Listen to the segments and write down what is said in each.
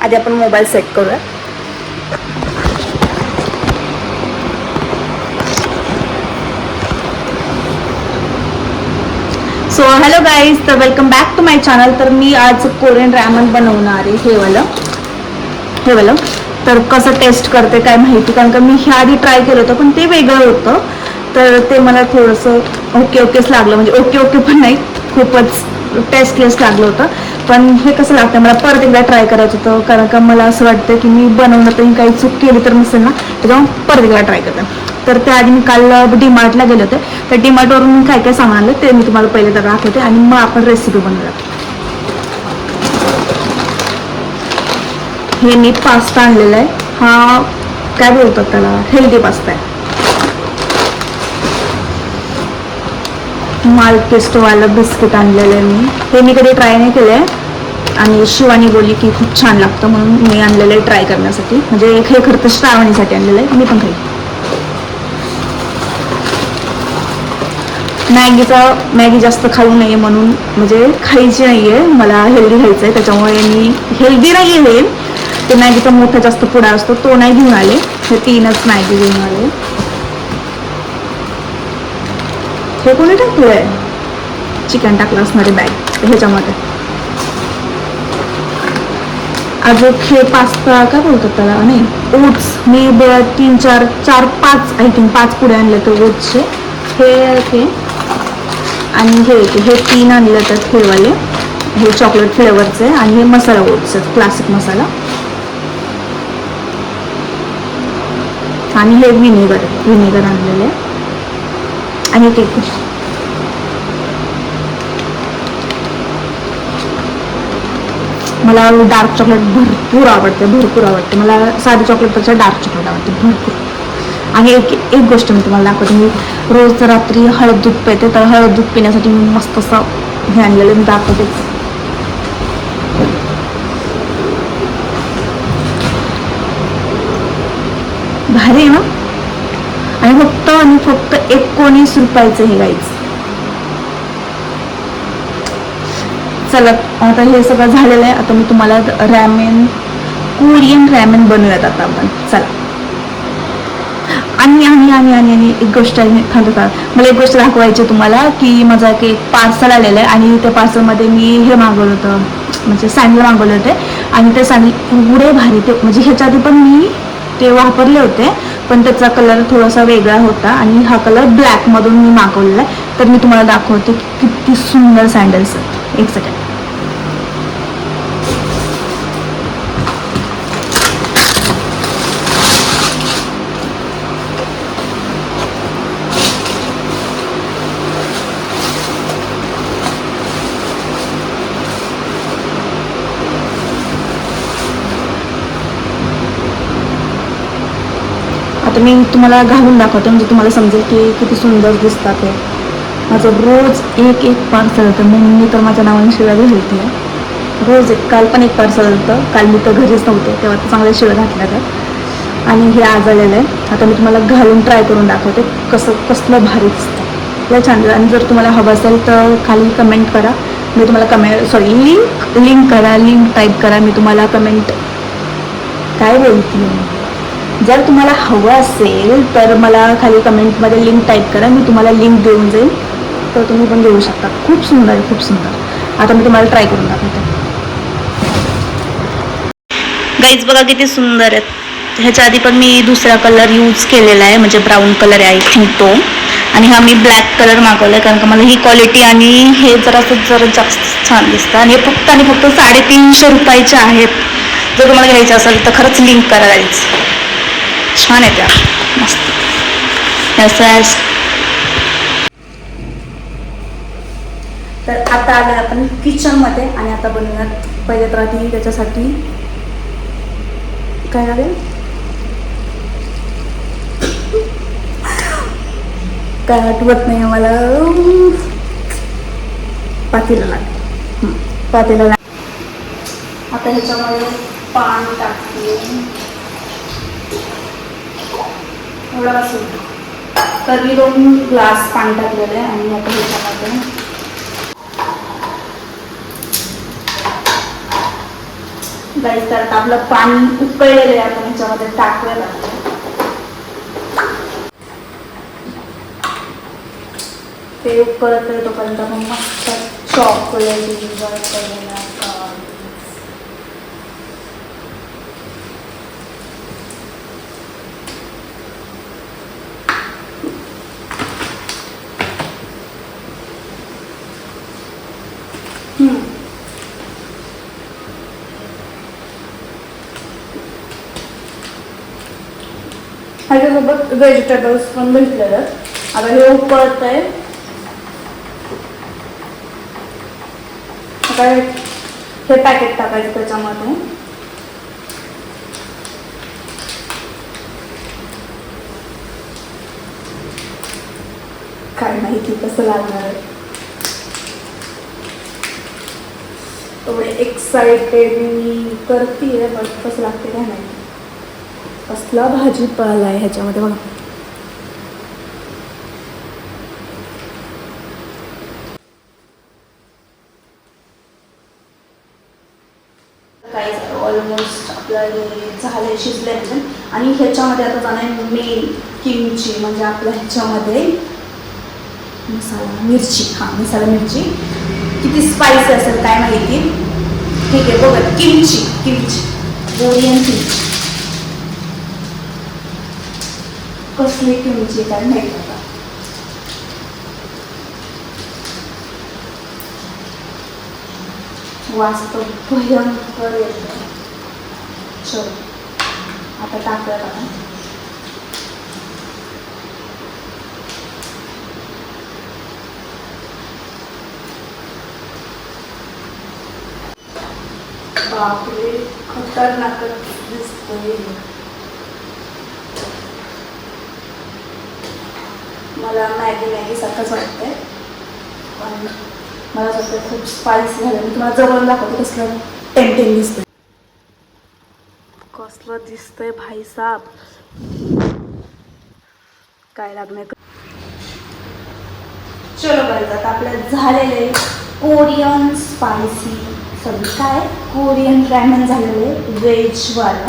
आधी आपण mobile set करूया. सो हॅलो गाईज, तर welcome back to my channel. तर मी आज कोरियन रॅमन बनवणार आहे. हे वालं तर कसं टेस्ट करते काय माहिती, कारण का मी ह्या आधी ट्राय केलं होतं पण ते वेगळं होतं. तर ते मला थोडंसं ओकेच लागलं, म्हणजे ओके पण नाही, खूपच टेस्टलेस लागलं होतं. पण हे कसं लागतं मला परत एकदा ट्राय करायचं होतं, कारण का मला असं वाटतं की मी बनवण्यातही काही चूक केली तर नसेल ना, त्याच्यामुळे परत एकदा ट्राय करते. तर त्याआधी मी काल डीमार्टला गेले होते. तर डीमार्टवरून मी काय काय सामान आणलं ते मी तुम्हाला पहिले तर दाखवते आणि मग आपण रेसिपी बनवूया. हे मी पास्ता आणलेला आहे. हा काय बोलतात त्याला, हेल्दी पास्ता आहे. मालटेस्टवालं बिस्किट आणलेलं आहे मी. हे मी कधी ट्राय नाही केलं आहे आणि शिवानी बोलली की खूप छान लागतं, म्हणून मी आणलेलं आहे ट्राय करण्यासाठी. म्हणजे हे खरं तर श्रावणीसाठी आणलेलं आहे, मी पण खाईल. मॅगी जास्त खाऊ नये म्हणून, म्हणजे खायची नाही आहे मला, हेल्दी खायचं आहे. त्याच्यामुळे मी हेल्दी नाही आहे, ते मॅगीचा मोठा जास्त पुडा असतो तो नाही घेऊन आले. हे 3च मॅगी घेऊन आले. हे कोणी टाकलं आहे? चिकन टाकलं असणारे बॅग ह्याच्यामध्ये. अजून हे पास्ता काय बोलतात त्याला, नाही ओट्स मी 3-4-5 आय थिंक 5 पुढे आणले तर ओट्सचे. हे आणि हे 3 आणले तर हेवाले, हे चॉकलेट फ्लेवरचे. आणि हे मसाला ओट्स आहेत, क्लासिक मसाला. आणि हे विनेगर आणलेले. आणि केक मला डार्क चॉकलेट भरपूर आवडते. मला साधे चॉकलेटपेक्षा डार्क चॉकलेट आवडते भरपूर. आणि एक गोष्ट मी तुम्हाला दाखवते. मी रोज रात्री हळद दूध पिते, तर हळद दूध पिण्यासाठी मी मस्त असं हे आणलेलं मी दाखवते. भारी आहे ना. आणि फक्त 19 रुपयाचं हे गाईच. चला आता हे सगळं झालेलं आहे. आता मी तुम्हाला कोरियन रॅमेन बनवूयात आता आपण. चला. आणि एक गोष्ट मला एक गोष्ट दाखवायची तुम्हाला, की माझा एक पार्सल आलेलं आहे आणि त्या पार्सलमध्ये मी हे मागवलं होतं, म्हणजे सँडल मागवले होते. आणि ते सँडल एवढे भारी, ते म्हणजे ह्याच्या आधी पण मी ते वापरले होते, पण त्याचा कलर थोडासा वेगळा होता आणि हा कलर ब्लॅकमधून मी मागवलेला आहे. तर मी तुम्हाला दाखवते की किती सुंदर सँडल्स आहेत. एक सेकंड. आता मी तुम्हाला घालून दाखवते, म्हणजे तुम्हाला समजेल की किती सुंदर दिसतात हे. माझं रोज एक पार्सल होतं. मम्मी तर माझ्या नावाने शिव्या घालते आहे. रोज काल पण एक पार्सल होतं. काल मी तर घरीच नव्हते, तेव्हा तर चांगल्या शिव्या घातल्या तर. आणि हे आज आलेलं आहे. आता मी तुम्हाला घालून ट्राय करून दाखवते कसलं भारी दिसतं. लय छान. आणि जर तुम्हाला हवं असेल तर खाली कमेंट करा. मी तुम्हाला लिंक टाईप करा. मी तुम्हाला कमेंट काय बोलते. जर तुम्हाला हवं असेल तर मला खाली कमेंटमध्ये लिंक टाईप करा. मी तुम्हाला लिंक देऊन जाईल, तर तुम्ही पण घेऊ शकता. खूप सुंदर आहे, खूप सुंदर. आता मी तुम्हाला ट्राय करून दाखवते. गाईज बघा किती सुंदर आहेत. ह्याच्या आधी पण मी दुसरा कलर यूज केलेला आहे, म्हणजे ब्राऊन कलर आहे आय थिंक तो. आणि हा मी ब्लॅक कलर मागवला आहे, कारण का मला ही क्वालिटी आणि हे जरा जास्त छान दिसतं. आणि हे फक्त 350 रुपयाचे आहेत. जर तुम्हाला घ्यायचं असेल तर खरंच लिंक करा गाईज. छान आहे त्या, मस्त. तर आता आले आपण किचनमध्ये आणि आता बनवूयात. पहिले तर आधी त्याच्यासाठी काय लागेल, काय आठवत नाही मला. पातेलं आता ह्याच्यामध्ये पाणी टाकते. एवढा असेल तर मी 2 ग्लास पाणी टाकलेलं आहे. आणि आता ह्याच्यामध्ये गाईस तर आपलं पाणी उकळलेलं आहे, आपण ह्याच्यामध्ये टाकूया लागतं. ते उकळत आहे तोपर्यंत आपण मस्त चॉप केलेला ह्याच्यासोबत व्हेजिटेबल्स पण घेतलेलं. आता हे उकळत आहे. आता हे पॅकेट टाकायचं त्याच्यामध्ये. काय माहिती कसं लागणार आहे. थोडे एक्साइटेड मी करते, बट कसं लागते काय नाही. कसला भाजीपाला आहे ह्याच्यामध्ये बघा. काही ऑलमोस्ट आपलं हे झालं शिजलं. आणि ह्याच्यामध्ये आता जाणार मेन किमची, म्हणजे आपल्या ह्याच्यामध्ये मसाला मिरची. मसाला मिरची किती स्पायसी असेल काय माहिती. ठीक आहे बघा. Kimchi Korean kimchi. कसली किमची काय माहिती आता. वास्तव भयंकर येतं. चलो आता टाकूया आपण. बापरे खतरनाकच दिसतोय. मला मॅगी सारखंच वाटतंय, पण मला वाटतं खूप स्पाइसी झालं. मी तुम्हाला जवळून दाखवते कसलं टेम्पटिंग दिसतंय. कसलं दिसतंय भाई साहब. काय लागणार. चलो गाईज आता आपलं झालेले कोरियन स्पायसी काय कोरियन रॅमन झालेले व्हेजवाला.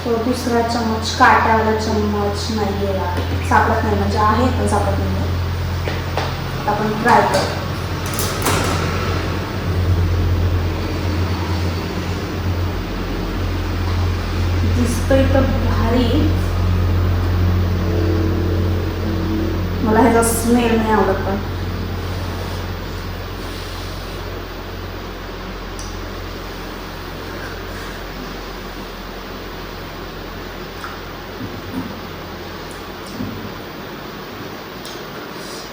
तो दुसरा चम्मच काटावाला चम्मच नाही आहे, सापडत नाही. म्हणजे आहे पण सापडत नाही. आपण ट्राय करू. दिसतोय तर भारी. मला ह्याचा स्मेल नाही आवडत, पण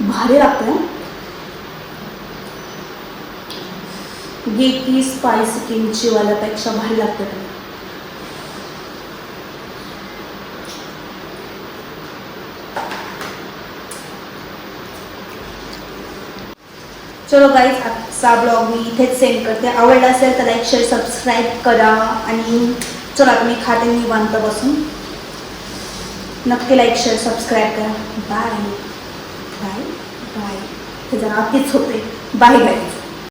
भारी लागतं. गेकी स्पाइसी किमचीवाल्यापेक्षा भारी लागतं. चलो गाईज आजचा ब्लॉग मी इथेच सेंड करते. आवडला असेल तर लाईक शेअर सबस्क्राईब करा. आणि चला तुम्ही खाते निवांत बसून. नक्की लाईक शेअर सबस्क्राईब करा. Bye bye bye. हे जरा अतिच होते. Bye bye.